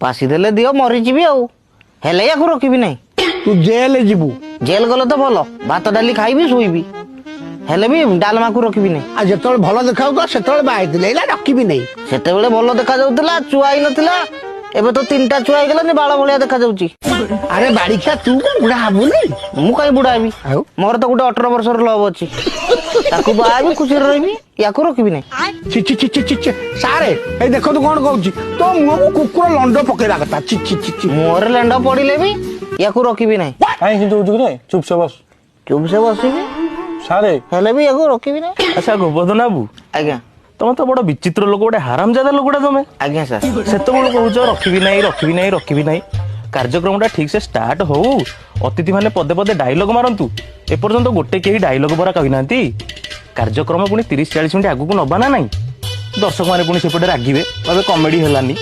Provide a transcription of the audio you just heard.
फासी देले दियो मरीजी आउ हेले या रखी नहीं तू जेल जीवु जेल गले तो भल भात डाली खाइबी शोइबी हेले भी डालमा को रखी नहीं आ जेतବେଳେ ଭଲ ଦେଖାଉଥିଲା ସେତେବେଳେ ବାହାଇଥିଲେ ଏଇଲା ରଖିବି ନାହିଁ ସେତେବେଳେ ଭଲ ଦେଖା ଯାଉଥିଲା ଛୁଆ ହେଇ ନଥିଲା ଏବେ ତ ତିନିଟା ଛୁଆ ହେଇଗଲାନି ବାଳ ଭଳିଆ ଦେଖା ଯାଉଛି ଆରେ ବାଡ଼ିଖିଆ ତୁ କଣ ବୁଢା ହବୁନି ମୁଁ କାଇଁ ବୁଢା ହେବି ମୋର ତ ଗୋଟେ 18 ବର୍ଷର ଲଭ୍ ଅଛି ତାକୁ ବାହା ହେବି ଖୁସିରେ ରହିବି ୟାକୁ ରଖିବି ନାହିଁ ଛି ଛି ଛି ଛି ଛି ସାରେ ଏଇ ଦେଖନ୍ତୁ କଣ କହୁଛି ତୋ ମୁହଁକୁ କୁକୁର ଲଣ୍ଡ ପକେଇବା କଥା ଛି ଛି ଛି ଛି ମୋର ଲେଣ୍ଡ ପଡିଲେ ବି ୟାକୁ ରଖିବି ନାହିଁ କାଇଁ କିନ୍ତୁ ହଉଛୁ ରେ ଚୁପଚାପ ବସ ଚୁପସେ ବସିବି ସାରେ ହେଲେ ବି ୟାକୁ ରଖିବି ନାହିଁ ଆଚ୍ଛା ଗୋବର୍ଦ୍ଧନ ବାବୁ ଆଜ୍ଞା ତମେ ତ ବଡ ବିଚିତ୍ର ଲୋକ ଗୋଟେ ହାରାମଜାଦା ଲୋକଟା ତମେ ଆଜ୍ଞା ସାର୍ ସେତେବେଳେ କହୁଛ ରଖିବି ନାହିଁ କାର୍ଯ୍ୟକ୍ରମଟା ଠିକ ସେ ଷ୍ଟାର୍ଟ ହଉ ଅତିଥି ମାନେ ପଦେ ପଦେ ଡାଇଲଗ ମାରନ୍ତୁ ଏପର୍ଯ୍ୟନ୍ତ ଗୋଟେ କେହି ଡାଇଲଗ ପରା କହିନାହାନ୍ତି କାର୍ଯ୍ୟକ୍ରମ ପୁଣି 30-40 ମିନିଟ୍ ଆଗକୁ ନବା ନା ନାହିଁ ଦର୍ଶକ ମାନେ ପୁଣି ସେପଟେ ରାଗିବେ କହିବେ କମେଡି ହେଲାନି